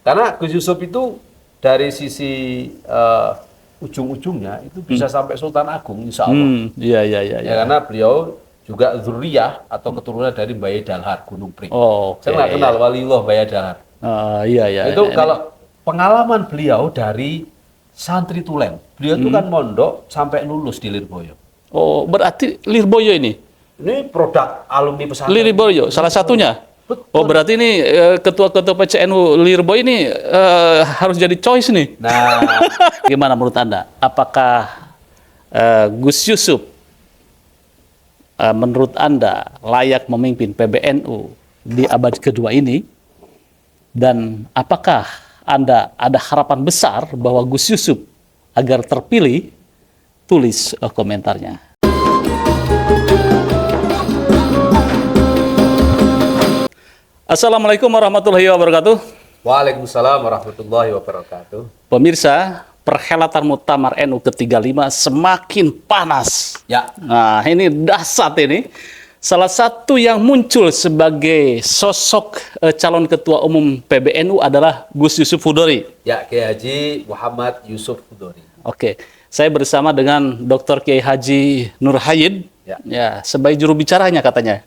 Karena Gus Yusuf itu dari sisi ujung-ujungnya itu bisa sampai Sultan Agung, insya Allah. Iya, iya, iya, Ya, iya. karena beliau juga zuriyah atau keturunan dari Mbaya Dalhar, Gunung Pring. Oh, oke, Saya nggak kenal ya. Waliullah Mbaya Dalhar. Iya, iya. Itu Ini, kalau pengalaman beliau dari santri Tulen, beliau itu kan mondok sampai lulus di Lirboyo. oh, berarti Lirboyo ini. Ini produk alumni pesantren. Lirboyo, salah satunya. Betul. Oh, berarti ini ketua-ketua PCNU Lirboyo ini harus jadi choice nih. Nah, Gimana menurut Anda? Apakah Gus Yusuf menurut Anda layak memimpin PBNU di abad kedua ini? Dan apakah Anda ada harapan besar bahwa Gus Yusuf agar terpilih? Tulis komentarnya. Assalamualaikum warahmatullahi wabarakatuh. Waalaikumsalam warahmatullahi wabarakatuh. Pemirsa, perhelatan Muktamar NU ke-35 semakin panas. Ya, Nah, ini dahsyat ini. Salah satu yang muncul sebagai sosok calon ketua umum PBNU adalah Gus Yusuf Hudori. ya Kiai Haji Muhammad Yusuf Hudori. Oke, saya bersama dengan Dr. Kiai Haji Nur Hayid. Ya. Sebagai juru bicaranya katanya.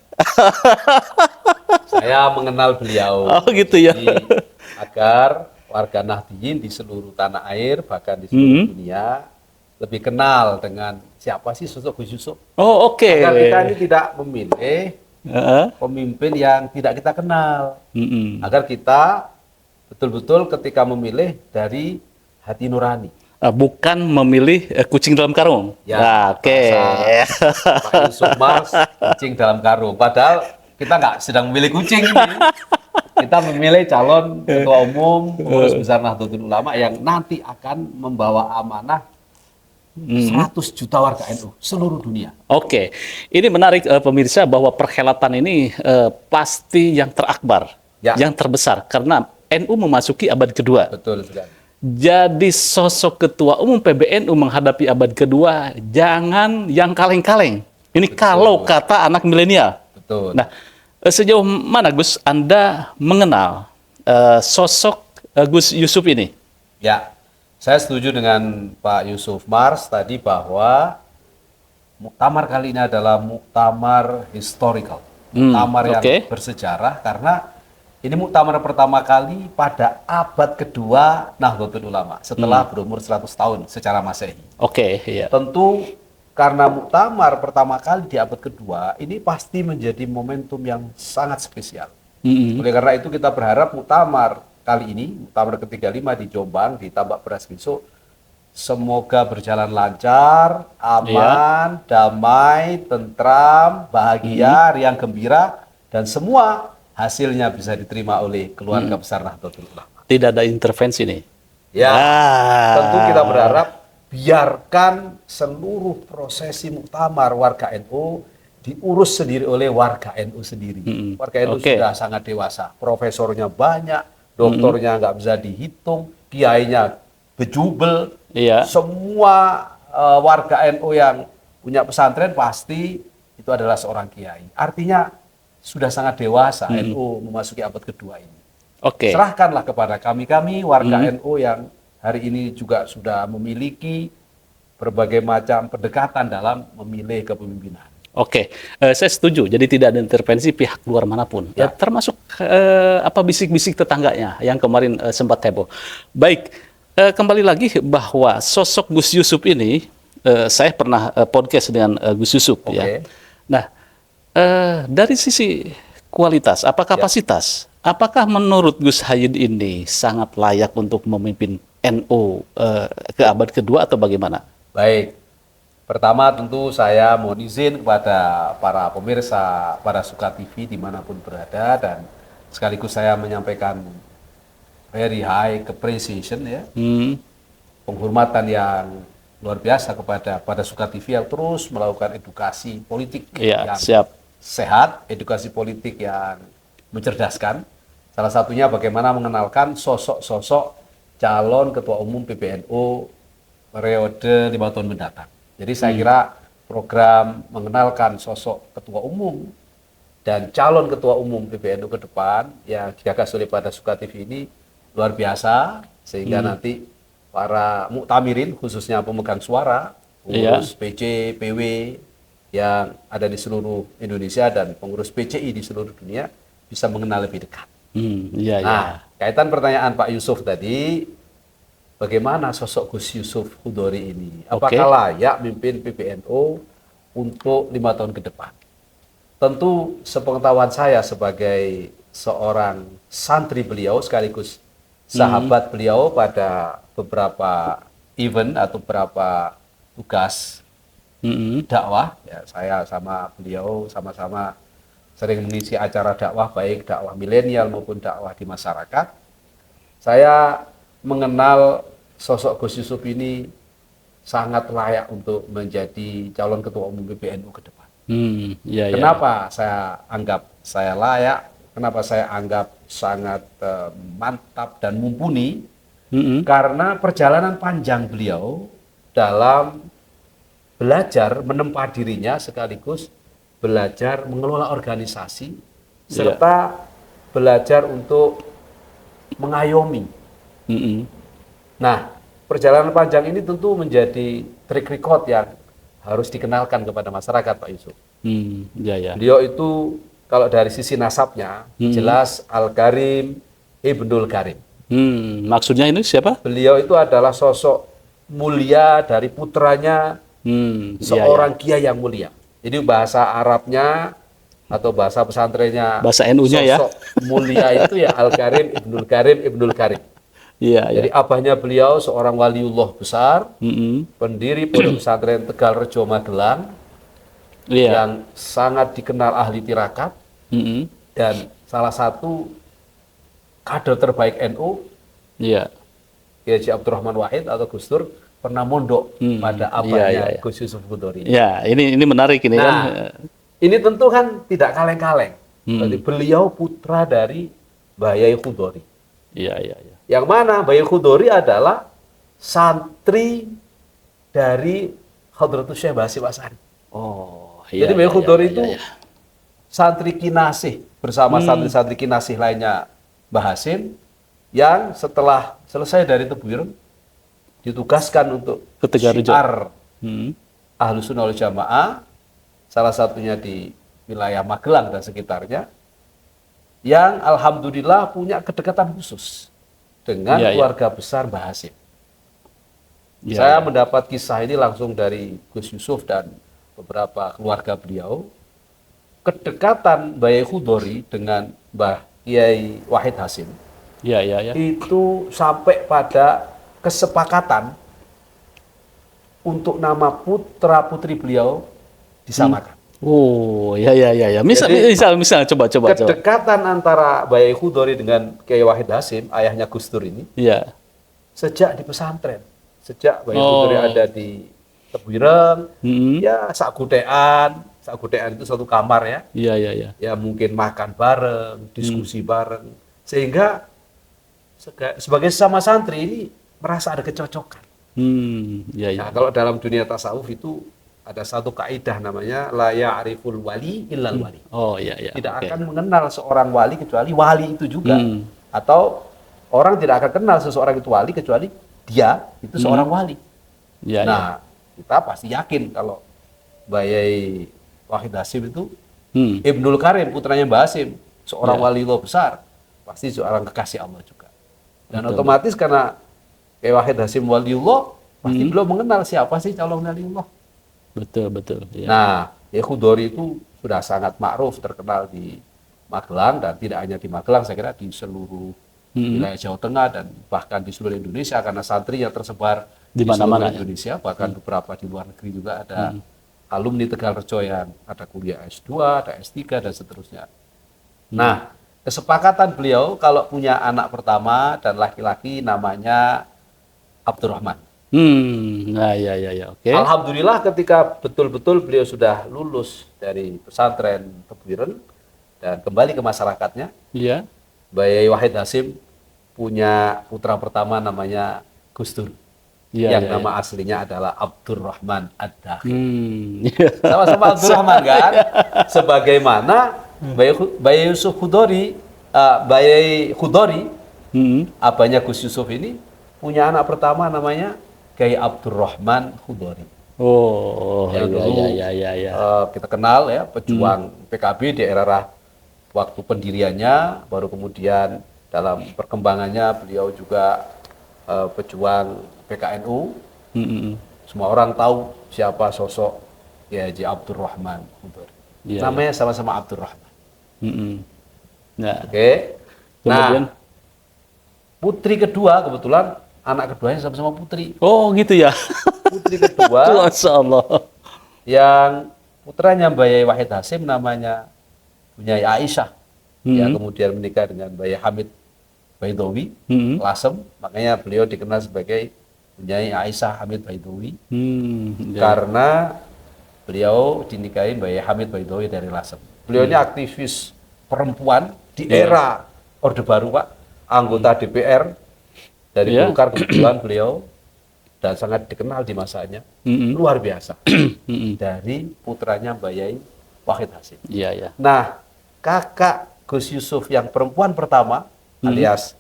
Saya mengenal beliau. Oh, gitu ya. Jadi, agar warga Nahdliyin di seluruh tanah air, bahkan di seluruh dunia, lebih kenal dengan siapa sih sosok Gus Yusuf. Oh, oke. Agar kita ini tidak memilih Heeh. pemimpin yang tidak kita kenal. Mm-mm. Agar kita betul-betul ketika memilih dari hati nurani. Bukan memilih kucing dalam karung. Ya, Nah, oke. bahasa Pak Yusuf Mars, kucing dalam karung. Padahal kita nggak sedang memilih kucing ini. Kita memilih calon ketua umum, pengurus besar Nahdlatul Ulama yang nanti akan membawa amanah 100 juta warga NU seluruh dunia. Oke, ini menarik pemirsa bahwa perhelatan ini pasti yang terakbar, Ya. yang terbesar karena NU memasuki abad kedua. Betul sekali. Jadi sosok ketua umum PBNU menghadapi abad kedua jangan yang kaleng-kaleng. Ini kalau kata anak milenial. Betul. Nah, sejauh mana Gus Anda mengenal sosok Gus Yusuf ini? Ya, saya setuju dengan Pak Yusuf Mars tadi bahwa muktamar kali ini adalah muktamar historical. Muktamar yang oke. bersejarah karena ini muktamar pertama kali pada abad kedua Nahdlatul Ulama setelah berumur 100 tahun secara Masehi. Oke, iya. Tentu karena muktamar pertama kali di abad kedua ini pasti menjadi momentum yang sangat spesial. Mm-mm. Oleh karena itu kita berharap muktamar kali ini, muktamar ke-35 di Jombang, di Tambak Beras besok, semoga berjalan lancar, aman, damai, tentram, bahagia, riang gembira, dan semua hasilnya bisa diterima oleh keluarga besar Nahdlatul Ulama. Tidak ada intervensi nih. Ya, Ah. tentu kita berharap biarkan seluruh prosesi muktamar warga NU diurus sendiri oleh warga NU sendiri. Warga NU Oke. sudah sangat dewasa, profesornya banyak, doktornya nggak bisa dihitung, kiainya bejubel. Iya. Semua warga NU yang punya pesantren pasti itu adalah seorang kiai. Artinya sudah sangat dewasa NU memasuki abad kedua ini. Oke. Serahkanlah kepada kami warga NU yang hari ini juga sudah memiliki berbagai macam pendekatan dalam memilih kepemimpinan. Oke, saya setuju. Jadi tidak ada intervensi pihak luar manapun, Ya. termasuk bisik-bisik tetangganya yang kemarin sempat heboh. Baik, kembali lagi bahwa sosok Gus Yusuf ini, saya pernah podcast dengan Gus Yusuf, ya. Oke. Nah, dari sisi kualitas, apa kapasitas, apakah menurut Gus Hayid ini sangat layak untuk memimpin NU ke abad kedua atau bagaimana? Baik, pertama tentu saya mohon izin kepada para pemirsa, para Suka TV dimanapun berada, dan sekaligus saya menyampaikan very high appreciation ya, penghormatan yang luar biasa kepada Suka TV yang terus melakukan edukasi politik Iya, yang siap. sehat, edukasi politik yang mencerdaskan. Salah satunya bagaimana mengenalkan sosok-sosok calon ketua umum PBNU periode 5 tahun mendatang. Jadi saya kira program mengenalkan sosok ketua umum dan calon ketua umum PBNU ke depan yang digagas oleh pada Suka TV ini luar biasa sehingga nanti para muktamirin khususnya pemegang suara, pengurus PC, PW yang ada di seluruh Indonesia dan pengurus PCI di seluruh dunia bisa mengenal lebih dekat. Iya, iya. Nah, kaitan pertanyaan Pak Yusuf tadi, bagaimana sosok Gus Yusuf Hudori ini? Apakah layak mimpin PBNU untuk 5 tahun ke depan? Tentu sepengetahuan saya sebagai seorang santri beliau sekaligus sahabat beliau pada beberapa event atau beberapa tugas dakwah, ya, saya sama beliau sama-sama sering mengisi acara dakwah, baik dakwah milenial maupun dakwah di masyarakat. Saya mengenal sosok Gus Yusuf ini sangat layak untuk menjadi calon ketua umum PBNU ke depan. Iya, iya. Kenapa saya anggap saya layak? Kenapa saya anggap sangat mantap dan mumpuni? Karena perjalanan panjang beliau dalam belajar menempa dirinya sekaligus belajar mengelola organisasi serta belajar untuk mengayomi. Nah, perjalanan panjang ini tentu menjadi track record yang harus dikenalkan kepada masyarakat, Pak Yusuf. Iya, iya. Beliau itu kalau dari sisi nasabnya jelas Al-Karim Ibnul Karim. Maksudnya ini siapa? Beliau itu adalah sosok mulia dari putranya seorang kiai yang mulia. Jadi bahasa Arabnya atau bahasa pesantrennya, Bahasa NU-nya ya. sosok mulia itu ya Al-Karim Ibnul Karim Ibnul Karim. Iya, Jadi abahnya beliau seorang waliullah besar, pendiri Pondok Pesantren Tegal Rejo Magelang, yang sangat dikenal ahli tirakat dan salah satu kader terbaik NU, Kiai Haji Abdurrahman Wahid atau Gus Dur pernah mondok pada abahnya Gus Yusuf Hudori. Ya, ini menarik ini kan. Ini tentu kan tidak kaleng-kaleng. Jadi beliau putra dari Mbah Yai Hudori. Iya, iya, iya. Yang mana Mbah Yai Hudori adalah santri dari Hadratus Syekh Basim Asari. Oh, iya. Jadi Mbah Yai Hudori itu iya. santri kinasih bersama santri-santri kinasih lainnya Mbah Hasim yang setelah selesai dari Tebuireng ditugaskan untuk syiar Ahlus Sunnah wal Jamaah, salah satunya di wilayah Magelang dan sekitarnya, yang alhamdulillah punya kedekatan khusus dengan keluarga besar Mbah Hasim. Saya mendapat kisah ini langsung dari Gus Yusuf dan beberapa keluarga beliau. Kedekatan Mbah Yai Hudori dengan Mbah Kiai Wahid Hasim itu sampai pada kesepakatan untuk nama putra putri beliau disamakan. Oh, ya. Misal coba. Kedekatan antara Mbah Yai Hudori dengan Kiai Wahid Hasim, ayahnya Gus Dur ini, sejak di pesantren, sejak Mbah Yai Hudori ada di Tebuireng, ya sakutean itu satu kamar ya. Iya. Ya mungkin makan bareng, diskusi bareng, sehingga sebagai sesama santri ini merasa ada kecocokan. Nah, kalau dalam dunia tasawuf itu ada satu kaidah namanya la ya'riful wali illal wali. Oh iya. Tidak akan mengenal seorang wali kecuali wali itu juga. Atau orang tidak akan kenal seseorang itu wali kecuali dia itu seorang wali. Nah, kita pasti yakin kalau Mbah Yai Wahid Hasim itu Ibnul Karim, putranya Mbah Hasim, seorang waliullah besar, pasti seorang kekasih Allah juga. Dan otomatis karena Kiai Wahid Hasim waliullah, pasti belum mengenal siapa sih calon waliullah. Betul. Ya. Nah, Yai Hudori itu sudah sangat ma'ruf, terkenal di Magelang, dan tidak hanya di Magelang, saya kira di seluruh wilayah Jawa Tengah dan bahkan di seluruh Indonesia, karena santri yang tersebar di mana-mana seluruh Indonesia, bahkan beberapa di luar negeri juga ada alumni Tegal Rejo yang ada kuliah S2, ada S3 dan seterusnya. Nah, kesepakatan beliau kalau punya anak pertama dan laki-laki namanya Abdurrahman. Nah, ya. Oke. Alhamdulillah ketika betul-betul beliau sudah lulus dari pesantren Tebuireng dan kembali ke masyarakatnya, Mbah Yai Wahid Hasim punya putra pertama namanya Gus Dur. Yang nama aslinya adalah Abdurrahman Ad-Dakhil. Sama-sama Abdurrahman kan? Sebagaimana Mbah Yai Hudori Abahnya Gus Yusuf ini punya anak pertama namanya Kiai Abdurrahman Khudori. Oh, Yang iya, dulu iya, iya, iya. kita kenal ya, pejuang PKB di era waktu pendiriannya, baru kemudian dalam perkembangannya beliau juga pejuang PKNU. Semua orang tahu siapa sosok Kiai Haji Abdurrahman Khudori. Iya, Namanya sama-sama Abdurrahman. Nah, Oke. kemudian, Nah, putri kedua kebetulan anak keduanya sama-sama putri. oh gitu ya. Putri kedua Masya Allah. yang putranya Mbak Yai Wahid Hasim namanya Bunyai Aisyah. Ya, kemudian menikah dengan Mbak Yai Hamid Baidowi, Lasem. Makanya beliau dikenal sebagai Bunyai Aisyah Hamid Baidowi. Ya. Karena beliau dinikahi Mbak Yai Hamid Baidowi dari Lasem. Beliau ini aktivis perempuan di era Orde Baru, Pak. Anggota DPR dari Golkar kebetulan beliau, dan sangat dikenal di masanya. Luar biasa. Dari putranya Mbak Yai Wahid Hasim. Iya, iya. Nah, kakak Gus Yusuf yang perempuan pertama, alias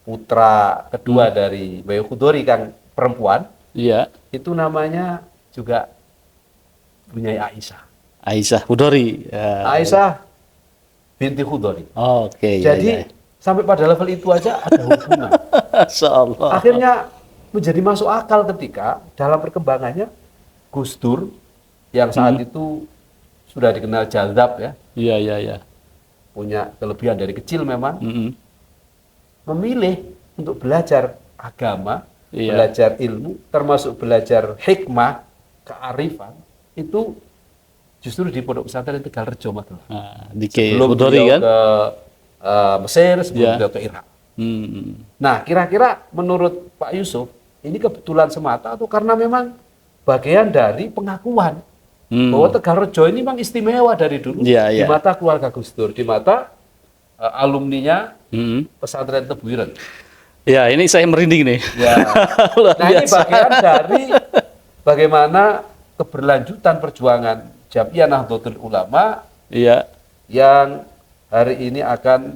putra kedua dari Mbak Yai Khudori yang perempuan, Iya. itu namanya juga Bunyai Aisyah. Aisyah Khudori. Ya. Aisyah binti Khudori. Oke, Jadi iya, iya. sampai pada level itu aja ada hubungan. Masya Allah. Akhirnya menjadi masuk akal ketika dalam perkembangannya Gus Dur yang saat itu sudah dikenal jaldab ya, Iya, iya, iya. punya kelebihan dari kecil memang, memilih untuk belajar agama, Iya. belajar ilmu, termasuk belajar hikmah, kearifan, itu justru di Pondok Pesantren Tegalrejo, Madura. Nah, di Kiai Sebelum Khudori beliau kan? ke Mesir, sebelum Iya. beliau ke Irak. Hmm. Nah, kira-kira menurut Pak Yusuf, ini kebetulan semata atau karena memang bagian dari pengakuan bahwa Tegalrejo ini memang istimewa dari dulu Iya, di iya. mata keluarga Gus Dur, di mata alumninya pesantren Tebuireng. Ya, ini saya merinding nih. Ya. Luar Nah, ini biasa. bagian dari bagaimana keberlanjutan perjuangan Jam'iyah Nahdlatul Ulama Iya. yang hari ini akan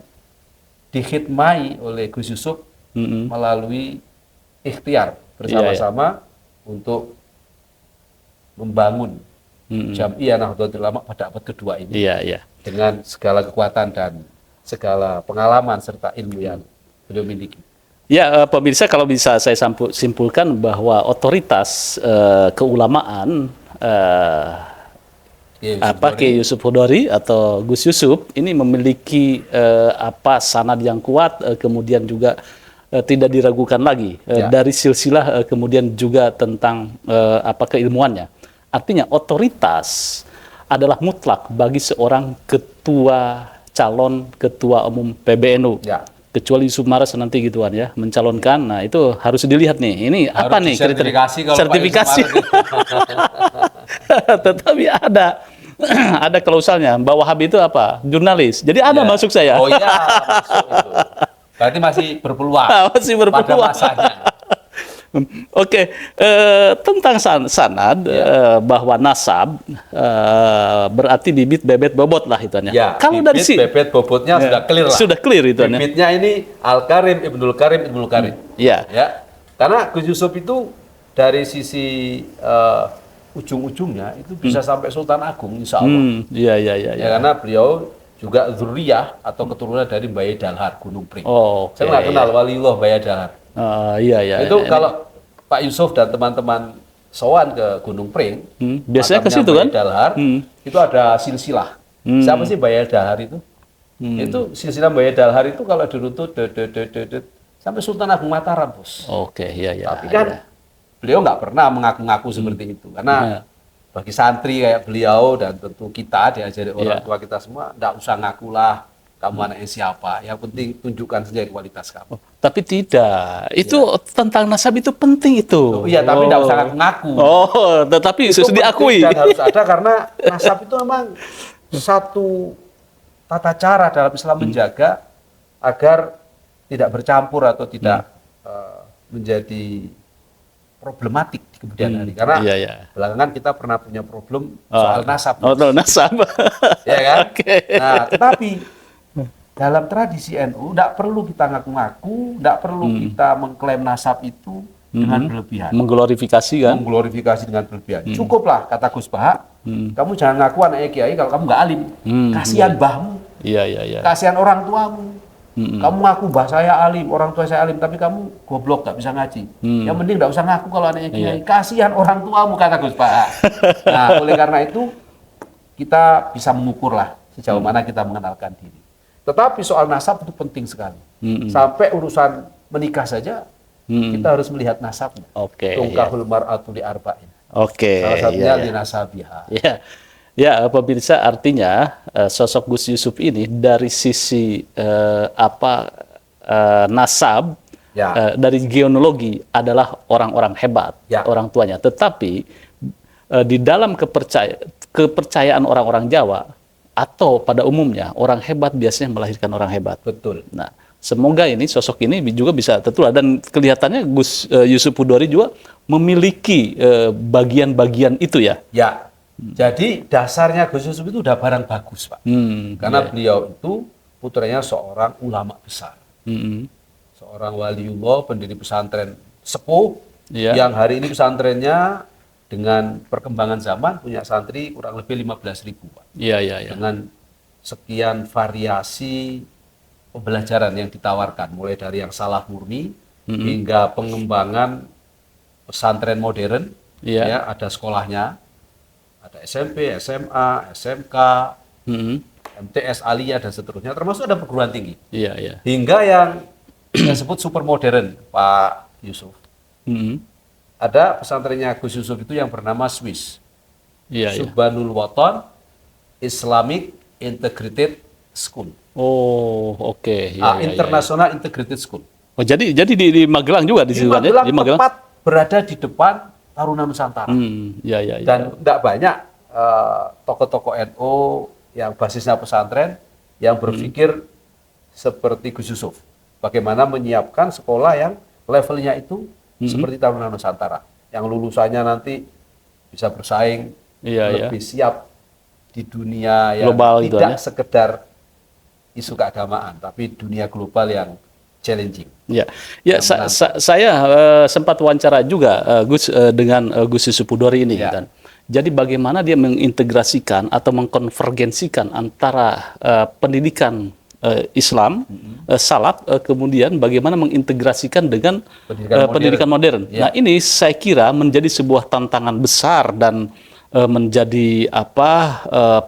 dikhidmai oleh Gus Yusuf melalui ikhtiar bersama-sama untuk membangun Jam'iyah Nahdlatul Ulama pada abad kedua ini Iya, iya. dengan segala kekuatan dan segala pengalaman serta ilmu yang beliau miliki. Ya, pemirsa, kalau bisa saya simpulkan bahwa otoritas keulamaan Kiai Yusuf Khudori atau Gus Yusuf ini memiliki sanad yang kuat, kemudian juga tidak diragukan lagi dari silsilah, kemudian juga tentang keilmuannya. Artinya otoritas adalah mutlak bagi seorang calon ketua umum PBNU. Ya. Kecuali Yusuf Maras nanti gituan ya mencalonkan. Nah, itu harus dilihat nih. Ini Harus apa nih sertifikasi kalau Pak sertifikasi. Yusuf Maras Tetapi ada klausalnya. Mbak Wahab itu apa? Jurnalis. Jadi ada masuk saya. Oh iya, masuk itu. Berarti masih berpeluang. Masih berpeluang. Pada masanya. Oke, tentang sanad, bahwa nasab berarti bibit bebet bobot lah itu. Ya, Kalau dari bebet bobotnya sudah clear lah. Sudah clear itu. Bibitnya ini Al-Karim, Ibnul Karim, Ibnul Karim. Iya. Ya. Karena Gus Yusuf itu dari sisi ujung-ujungnya itu bisa sampai Sultan Agung, insya Allah. Iya, iya, iya. Ya, karena beliau juga zuriyah atau keturunan dari Mbah Yai Dalhar, Gunung Pring. Oh, Saya nggak kenal Waliullah Mbah Yai Dalhar. Iya, iya. Itu kalau Pak Yusuf dan teman-teman sowan ke Gunung Pring, biasanya ke makamnya situ Mbah kan? Yai Dalhar, itu ada silsilah. Siapa sih Mbah Yai Dalhar itu? Itu silsilah Mbah Yai Dalhar itu kalau diruntut sampai Sultan Agung Mataram, Bos. Oke, iya, iya. Tapi kan beliau nggak pernah mengaku-ngaku seperti itu, karena bagi santri kayak beliau dan tentu kita diajari orang tua kita semua, nggak usah ngakulah kamu anaknya siapa, yang penting tunjukkan saja kualitas kamu. Tapi tidak, itu tentang nasab itu penting itu. Iya, tapi nggak usah ngaku. Oh, tetapi Itu sudah diakui. dan harus ada, karena nasab itu memang satu tata cara dalam Islam menjaga agar tidak bercampur atau tidak menjadi problematik di kemudian hari. Karena belakangan kita pernah punya problem soal nasab. Oh, soal nasab. Ya kan? Okay. Nah, tetapi dalam tradisi NU tidak perlu kita ngaku-ngaku, tidak perlu kita mengklaim nasab itu dengan berlebihan. Mengglorifikasi kan? Mengglorifikasi dengan berlebihan. Cukuplah kata Gus Bahak, kamu jangan ngaku anaknya kiai kalau kamu nggak alim. Kasihan bahmu, Iya. kasihan orang tuamu. Kamu ngaku bah saya alim, orang tua saya alim, tapi kamu goblok nggak bisa ngaji. Yang mending nggak usah ngaku kalau anaknya kiai. Kasihan orang tuamu kata Gus Bahak. Nah, oleh karena itu kita bisa mengukur lah sejauh mana kita mengenalkan diri. Tetapi soal nasab itu penting sekali. Sampai urusan menikah saja kita harus melihat nasabnya. Oke. Tungkahul mar'atu li arba'in. Oke. Salah satunya Iya. li nasabiha. Ya, pemirsa, artinya sosok Gus Yusuf ini dari sisi nasab, dari genealogi adalah orang-orang hebat, orang tuanya. Tetapi di dalam kepercayaan orang-orang Jawa atau pada umumnya orang hebat biasanya melahirkan orang hebat. Betul. Nah, semoga ini sosok ini juga bisa tertular, dan kelihatannya Gus Yusuf Hudori juga memiliki bagian-bagian itu ya. Ya. Jadi dasarnya Gus Yusuf itu udah barang bagus, Pak. Karena beliau itu putranya seorang ulama besar. Seorang waliullah, pendiri pesantren sepuh, yang hari ini pesantrennya dengan perkembangan zaman punya santri kurang lebih 15.000, Pak. Iya. Dengan sekian variasi pembelajaran yang ditawarkan, mulai dari yang salaf murni hingga pengembangan pesantren modern. Ya, ada sekolahnya, ada SMP, SMA, SMK, MTS, Aliyah, dan seterusnya, termasuk ada perguruan tinggi. Iya. Hingga yang saya sebut super modern, Pak Yusuf. Ada pesantrennya Gus Yusuf itu yang bernama Swiss. Subhanul Watan Islamic Integrated School. Oh, oke. International Integrated School. Oh, jadi di Magelang juga di situ kan ya? Di Magelang tepat berada di depan Taruna Nusantara. Iya. Dan tidak banyak tokoh-tokoh NU yang basisnya pesantren yang berpikir seperti Gus Yusuf. Bagaimana menyiapkan sekolah yang levelnya itu seperti Taruna Nusantara, yang lulusannya nanti bisa bersaing, lebih siap di dunia yang global tidak sekedar isu keagamaan, tapi dunia global yang challenging. Saya sempat wawancara juga dengan Gus Yusuf Hudori ini, dan jadi bagaimana dia mengintegrasikan atau mengkonvergensikan antara pendidikan Islam, salaf, kemudian bagaimana mengintegrasikan dengan pendidikan modern. Nah, ini saya kira menjadi sebuah tantangan besar dan menjadi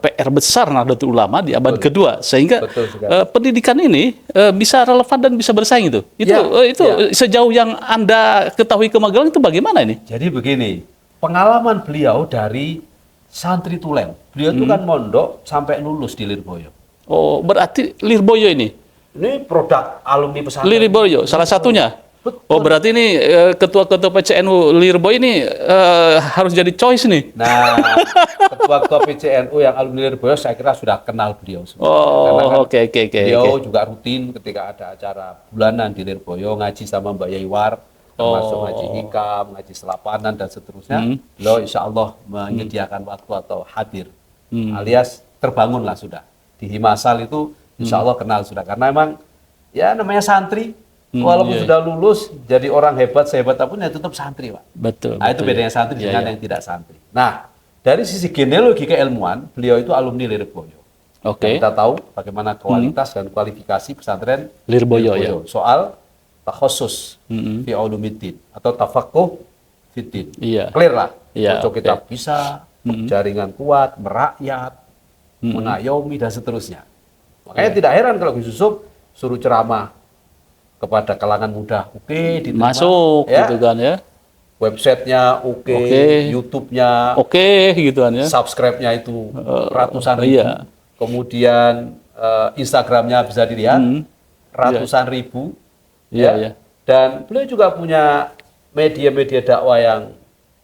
PR besar Nahdlatul Ulama di abad kedua, sehingga pendidikan ini bisa relevan dan bisa bersaing itu. Sejauh yang Anda ketahui ke Magelang itu bagaimana ini? Jadi begini, pengalaman beliau dari santri tulen. Beliau itu kan mondok sampai lulus di Lirboyo. Oh, berarti Lirboyo ini? Ini produk alumni pesantren. Lirboyo, salah satunya? Betul. Oh, berarti ini ketua-ketua PCNU Lirboyo ini harus jadi choice nih? Nah, ketua-ketua PCNU yang alumni Lirboyo saya kira sudah kenal beliau semua. Oh, oke. Beliau juga rutin ketika ada acara bulanan di Lirboyo, ngaji sama Mbak Yaywar, termasuk ngaji hikam, ngaji selapanan, dan seterusnya. Beliau insya Allah menyediakan waktu atau hadir, alias terbangunlah sudah. Di Himasal itu insya Allah kenal sudah, karena memang ya namanya santri, walaupun sudah lulus jadi orang hebat sehebat apapun ya tetap santri, Pak. Betul. Nah, itu bedanya santri dengan yang tidak santri. Nah, dari sisi genealogi keilmuan, beliau itu alumni Lirboyo. Kita tahu bagaimana kualitas dan kualifikasi pesantren Lirboyo. Soal takhusus fi ulumiddin atau tafaqquh fiddin. Clear lah. Cocok kita bisa, jaringan kuat, merakyat, mengayomi, dan seterusnya. Makanya tidak heran kalau Gus Yusuf suruh ceramah kepada kalangan muda, diterima, masuk gitu kan ya. Websitenya YouTube-nya gitu kan ya. Subscribe-nya itu ratusan ribu. Kemudian Instagram-nya bisa dilihat ratusan ribu. Dan beliau juga punya media-media dakwah yang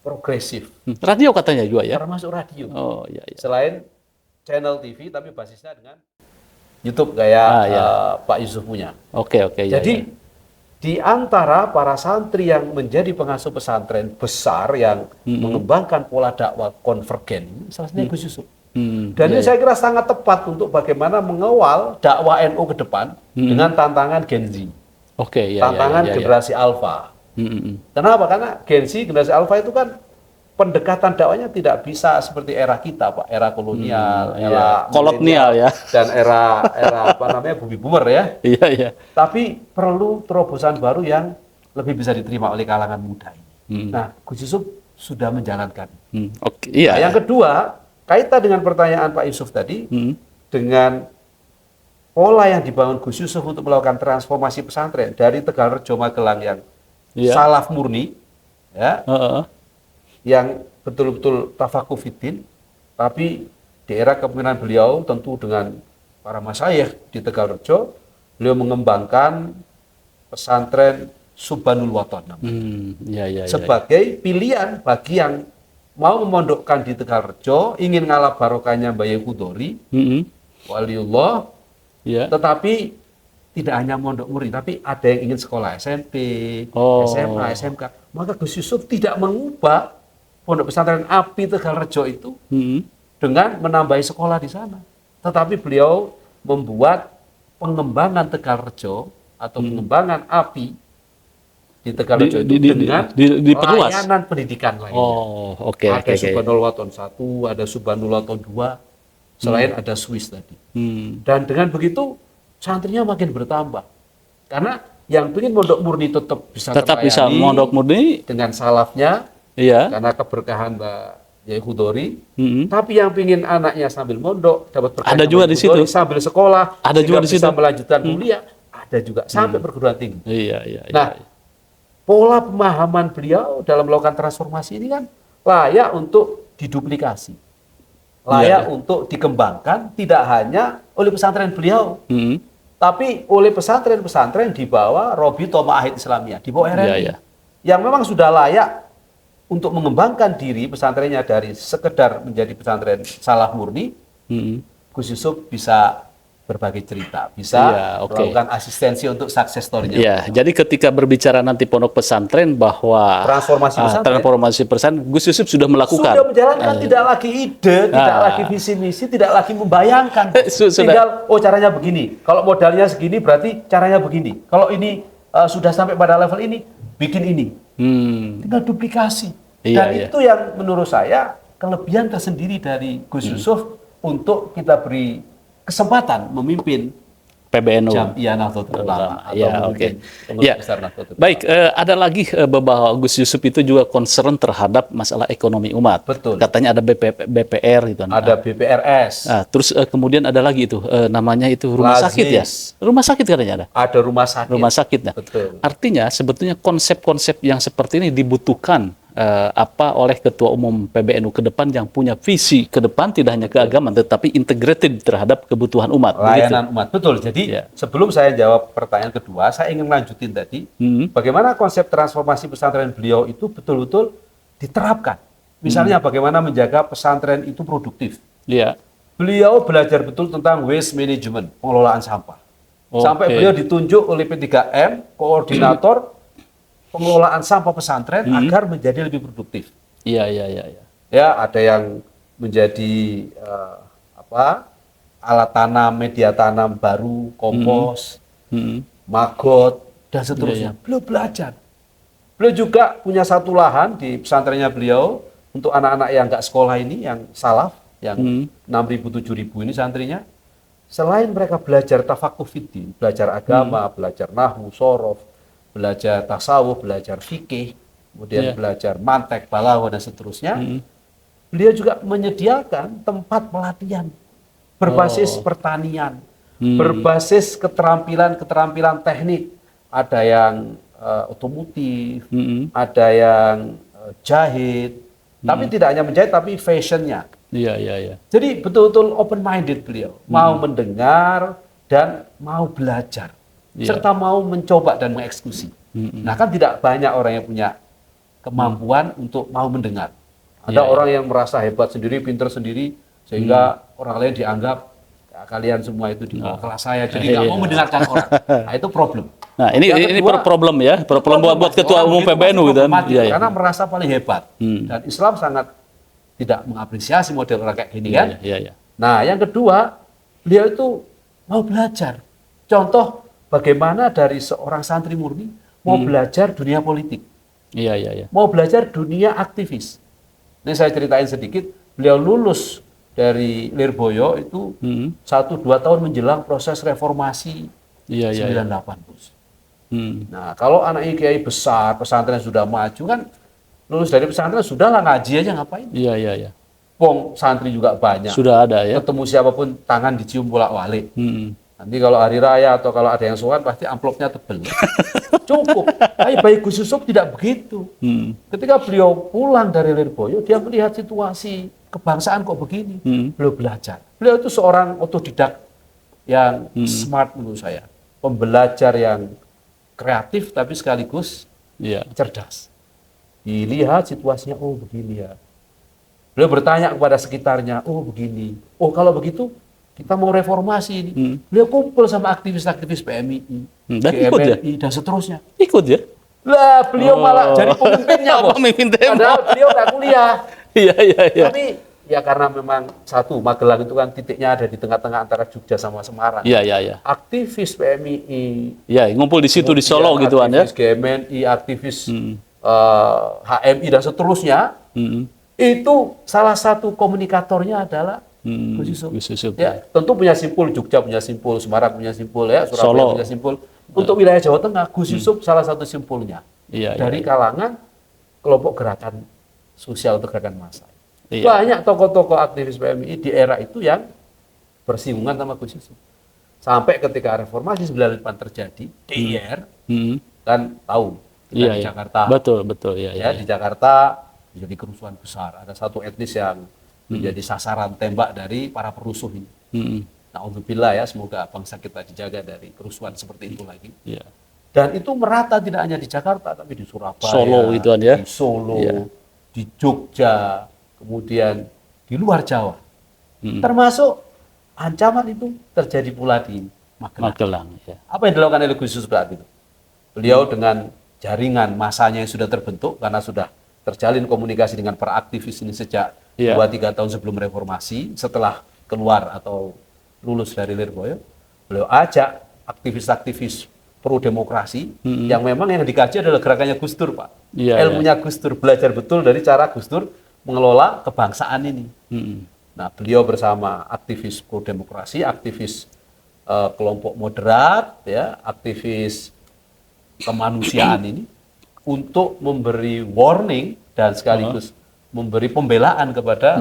progresif. Radio katanya juga ya. Termasuk radio. Iya. Selain channel TV, tapi basisnya dengan YouTube kayak Pak Yusuf punya. Oke. Jadi di antara para santri yang menjadi pengasuh pesantren besar yang mengembangkan pola dakwah konvergen, salah satunya Gus Yusuf. Dan ini saya kira sangat tepat untuk bagaimana mengawal dakwah NU ke depan dengan tantangan Gen Z, Oke, tantangan generasi Alpha. Kenapa? Karena Gen Z, generasi Alpha itu kan pendekatan dakwahnya tidak bisa seperti era kita, Pak, era kolonial, era kolonial ya, dan era apa namanya bumi boomer ya. Iya, iya. Tapi perlu terobosan baru yang lebih bisa diterima oleh kalangan muda ini. Nah, Gus Yusuf sudah menjalankan. Oke, iya. Nah, yang kedua, kaitan dengan pertanyaan Pak Yusuf tadi, dengan pola yang dibangun Gus Yusuf untuk melakukan transformasi pesantren dari Tegalrejo Magelang yang salaf murni, ya, yang betul-betul tafakuh fiddin, tapi di era kepemimpinan beliau tentu dengan para masyayikh di Tegalrejo, beliau mengembangkan pesantren Subhanul Waton sebagai pilihan bagi yang mau memondokkan di Tegalrejo, ingin ngalap barokahnya Mbah Khudori, waliullah, tetapi tidak hanya mondok murid, tapi ada yang ingin sekolah SMP, SMA, SMK. Maka Gus Yusuf tidak mengubah pondok pesantren Api Tegalrejo itu dengan menambahi sekolah di sana, tetapi beliau membuat pengembangan Tegalrejo atau pengembangan Api di Tegalrejo itu dengan layanan pendidikan lainnya. Ada Subhanul Waton 1, ada Subhanul Waton 2, selain ada Swiss tadi. Dan dengan begitu santrinya makin bertambah. Karena yang ingin mondok murni tetap bisa mondok murni dengan salafnya, karena keberkahan Mbak Yai Khudori. Tapi yang ingin anaknya sambil mondok dapat berkah ada juga di situ sambil sekolah, ada juga di situ bisa melanjutkan kuliah, ada juga sampai perguruan tinggi. Nah, pola pemahaman beliau dalam melakukan transformasi ini kan layak untuk diduplikasi, layak untuk dikembangkan, tidak hanya oleh pesantren beliau, tapi oleh pesantren-pesantren di bawah Robito Ma'ahid Islamiyah, di bawah RRI, yang memang sudah layak untuk mengembangkan diri pesantrennya dari sekedar menjadi pesantren salaf murni. Gus Yusuf bisa berbagi cerita, bisa melakukan asistensi untuk sukses story-nya. Jadi ketika berbicara nanti pondok pesantren bahwa transformasi pesantren, Gus Yusuf sudah melakukan. Sudah menjalankan, tidak lagi ide, tidak lagi visi misi, tidak lagi membayangkan. Tinggal caranya begini. Kalau modalnya segini berarti caranya begini. Kalau ini sudah sampai pada level ini, bikin ini. Tinggal duplikasi. Dan itu yang menurut saya kelebihan tersendiri dari Gus Yusuf untuk kita beri kesempatan memimpin PBNU. Jam'iyah Nahdlatul Ulama. Baik, ada lagi bahwa Gus Yusuf itu juga concern terhadap masalah ekonomi umat. Betul. Katanya ada BPR gitu. Ada BPRS. Terus kemudian ada lagi itu namanya itu rumah sakit ya. Rumah sakit katanya ada. Ada rumah sakit. Rumah sakit. Betul. Artinya sebetulnya konsep-konsep yang seperti ini dibutuhkan oleh Ketua Umum PBNU ke depan yang punya visi ke depan tidak hanya keagamaan tetapi integrated terhadap kebutuhan umat. Layanan umat, betul. Jadi sebelum saya jawab pertanyaan kedua, saya ingin lanjutin tadi bagaimana konsep transformasi pesantren beliau itu betul-betul diterapkan. Misalnya bagaimana menjaga pesantren itu produktif. Beliau belajar betul tentang waste management, pengelolaan sampah. Sampai beliau ditunjuk oleh P3M, koordinator pengelolaan sampah pesantren agar menjadi lebih produktif. Ya, ada yang menjadi alat tanam, media tanam baru, kompos, magot, dan seterusnya. Beliau belajar. Beliau juga punya satu lahan di pesantrennya beliau untuk anak-anak yang nggak sekolah ini, yang salaf, yang 6.000-7.000 ini santrinya. Selain mereka belajar tafakuh fiddin, belajar agama, belajar nahwu, sorof, belajar tasawuf, belajar fikih, kemudian belajar mantek, balaghah dan seterusnya. Beliau juga menyediakan tempat pelatihan berbasis pertanian, berbasis keterampilan teknik. Ada yang otomotif, ada yang jahit, tapi tidak hanya menjahit, tapi fashionnya. Jadi betul-betul open minded beliau, mau mendengar dan mau belajar. Serta mau mencoba dan mengeksekusi. Nah kan tidak banyak orang yang punya kemampuan untuk mau mendengar. Ada orang yang merasa hebat sendiri, pinter sendiri, sehingga orang lain dianggap kalian semua itu di bawah kelas saya, jadi nggak mau mendengarkan orang. Nah itu problem. Nah ini problem ya, problem buat Ketua Umum PBNU gitu kan. Karena merasa paling hebat. Dan Islam sangat tidak mengapresiasi model orang kayak gini Iya, kan. iya, iya. Nah, yang kedua, beliau itu mau belajar. Contoh bagaimana dari seorang santri murni mau belajar dunia politik, Iya, iya, iya. mau belajar dunia aktivis. Ini saya ceritain sedikit, beliau lulus dari Lirboyo itu Hmm. 1-2 tahun menjelang proses reformasi Iya, iya, iya. 98. Bos. Hmm. Nah, kalau anak kiai besar, pesantren sudah maju kan, lulus dari pesantren sudahlah ngaji aja ngapain? Iya, iya, iya. Wong santri juga banyak. Sudah ada ya. Ketemu siapapun tangan dicium bolak-balik. Hmm. Nanti kalau hari raya atau kalau ada yang sowan pasti amplopnya tebel. Cukup. Tapi baik Gus Yusuf tidak begitu. Hmm. Ketika beliau pulang dari Lirboyo, dia melihat situasi kebangsaan kok begini. Beliau belajar. Beliau itu seorang otodidak yang smart menurut saya. Pembelajar yang kreatif tapi sekaligus Iya. cerdas. Dilihat situasinya, oh begini ya. Beliau bertanya kepada sekitarnya, oh begini. Oh kalau begitu kita mau reformasi ini. Beliau kumpul sama aktivis-aktivis PMII, Dan ikut ya? GMNI, dan seterusnya. Ikut ya? Lah beliau malah jadi pemimpinnya, Bos. Pemimpin demo. Padahal beliau nggak kuliah. Iya, iya, iya. Tapi ya karena memang satu, Magelang itu kan titiknya ada di tengah-tengah antara Jogja sama Semarang. Iya, iya, iya. Aktivis PMII, Ya, ngumpul di situ di Solo kemudian gitu kan ya. aktivis GMNI, aktivis HMI dan seterusnya, Hmm. itu salah satu komunikatornya adalah Gus Yusuf. Gus Yusuf. Ya, tentu punya simpul, Jogja punya simpul, Semarang punya simpul, ya, Solo. Surabaya punya simpul. Untuk wilayah Jawa Tengah, Gus Yusuf salah satu simpulnya Iya, dari kalangan kelompok gerakan sosial atau gerakan massa. Iya. Banyak tokoh-tokoh aktivis PMI di era itu yang bersinggungan sama Gus Yusuf. Sampai ketika reformasi 98 terjadi, DIR Hmm. kan tahu kita Iya, di iya. Jakarta. Betul, betul. Iya, iya. Ya, di Jakarta menjadi kerusuhan besar. Ada satu etnis yang menjadi sasaran tembak dari para perusuh ini. Hmm. Na'udzubillah ya, semoga bangsa kita dijaga dari kerusuhan seperti itu lagi. Iya. Dan itu merata tidak hanya di Jakarta, tapi di Surabaya, Solo gitu kan ya. di Solo, Iya. di Jogja, kemudian di luar Jawa. Hmm. Termasuk ancaman itu terjadi pula di Magelang. Magelang. Ya. Apa yang dilakukan oleh Gus Yusuf saat itu? Beliau dengan jaringan masanya yang sudah terbentuk karena sudah terjalin komunikasi dengan para aktivis ini sejak Iya. 2-3 tahun sebelum reformasi, setelah keluar atau lulus dari Lirboyo, beliau ajak aktivis-aktivis pro demokrasi yang memang yang dikaji adalah gerakannya Gus Dur, Pak. Iya, Ilmunya Gus Dur, belajar betul dari cara Gus Dur mengelola kebangsaan ini. Hmm. Nah, beliau bersama aktivis pro demokrasi, aktivis kelompok moderat, ya, aktivis kemanusiaan ini untuk memberi warning dan sekaligus memberi pembelaan kepada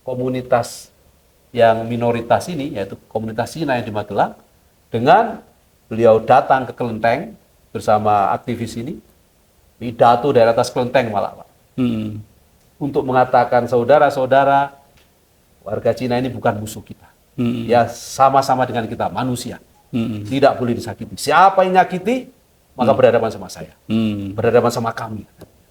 komunitas yang minoritas ini, yaitu komunitas Cina yang di Magelang, dengan beliau datang ke Kelenteng bersama aktivis ini, pidato dari atas Kelenteng malah, Pak, Hmm. untuk mengatakan saudara-saudara, warga Cina ini bukan musuh kita. Hmm. Ya sama-sama dengan kita, manusia. Hmm. Tidak boleh disakiti. Siapa yang nyakiti, maka berhadapan sama saya. Hmm. Berhadapan sama kami.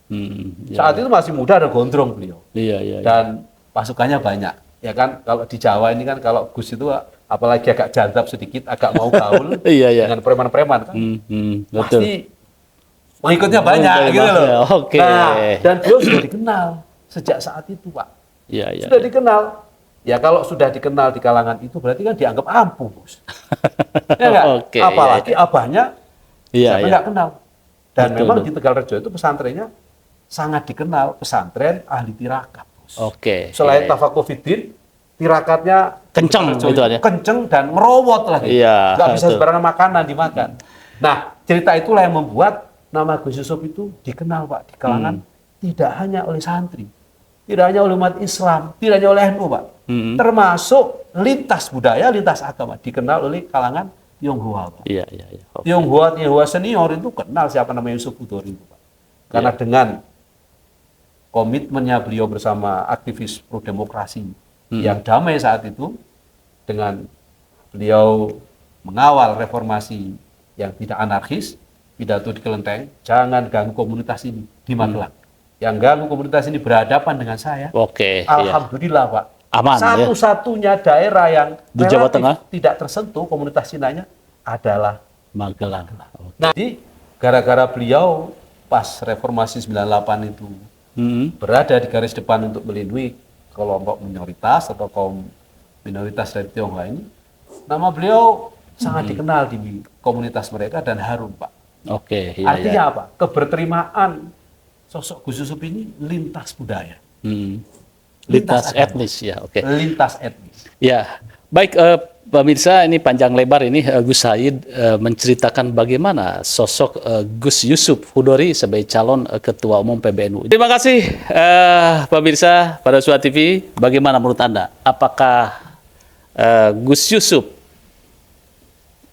Hmm. Saat itu masih muda, ada gondrong beliau. Iya, iya. Iya. Dan pasukannya banyak. Ya kan, kalau di Jawa ini kan, kalau Gus itu apalagi agak jantap sedikit, agak mau gaul Iya, iya. dengan preman-preman kan. Betul. Pasti pengikutnya banyak Pengikutnya gitu loh. banyak, oke. Nah, dan beliau sudah dikenal sejak saat itu, Pak. Iya, iya. Sudah dikenal. Ya kalau sudah dikenal di kalangan itu berarti kan dianggap ampuh, Bos. Ya enggak? Oke, Apalagi abahnya Iya, siapa iya. nggak kenal. Dan Betul, memang betul. di Tegalrejo itu pesantrennya sangat dikenal, pesantren ahli tirakat, Bos. Oke. Selain Iya, iya. tafakufidin, tirakatnya Kenceng Tegalrejo itu ada. kenceng dan merawat lagi. Iya, Nggak bisa betul. sembarangan makanan dimakan. Nah, cerita itulah yang membuat nama Gus Yusuf itu dikenal, Pak, di kalangan tidak hanya oleh santri, tidak hanya oleh umat Islam, tidak hanya oleh NU, Pak. Termasuk lintas budaya, lintas agama dikenal oleh kalangan Tionghoa, Pak. Iya, iya, iya. Oke. Tionghoa senior itu kenal siapa namanya Yusuf Hudori itu, Pak. Karena dengan komitmennya beliau bersama aktivis pro demokrasi yang damai saat itu, dengan beliau mengawal reformasi yang tidak anarkis, pidato di Kelenteng, jangan ganggu komunitas ini di Magelang. Yang ganggu komunitas ini berhadapan dengan saya. Oke. Iya. Alhamdulillah, Pak. Aman, ya. Satu-satunya daerah yang Di Jawa relatif Tengah? tidak tersentuh komunitas Cinanya adalah Magelang. Nah, jadi gara-gara beliau pas reformasi 98 itu berada di garis depan untuk melindungi kelompok minoritas atau kaum minoritas dari Tionghoa ini, nama beliau sangat dikenal di komunitas mereka dan harum, Pak. Oke, iya, Artinya iya. apa? Keberterimaan sosok Gus Yusuf ini lintas budaya, Lintas agama, etnis ya, oke. lintas etnis. Ya, baik pemirsa, ini panjang lebar ini Gus Said menceritakan bagaimana sosok Gus Yusuf Hudori sebagai calon Ketua Umum PBNU. Terima kasih pemirsa pada Suara TV. Bagaimana menurut Anda? Apakah Gus Yusuf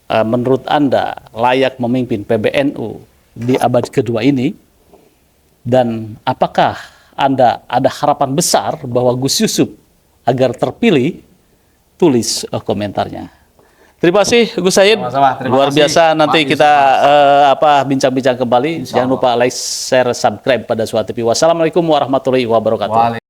menurut Anda layak memimpin PBNU di abad kedua ini? Dan apakah Anda ada harapan besar bahwa Gus Yusuf agar terpilih? Tulis komentarnya. Terima kasih Gus Said. Sama-sama, terima Luar kasih, biasa. Nanti Pak kita bincang-bincang kembali. Jangan lupa like, share, subscribe pada Suara TV. Wassalamualaikum warahmatullahi wabarakatuh.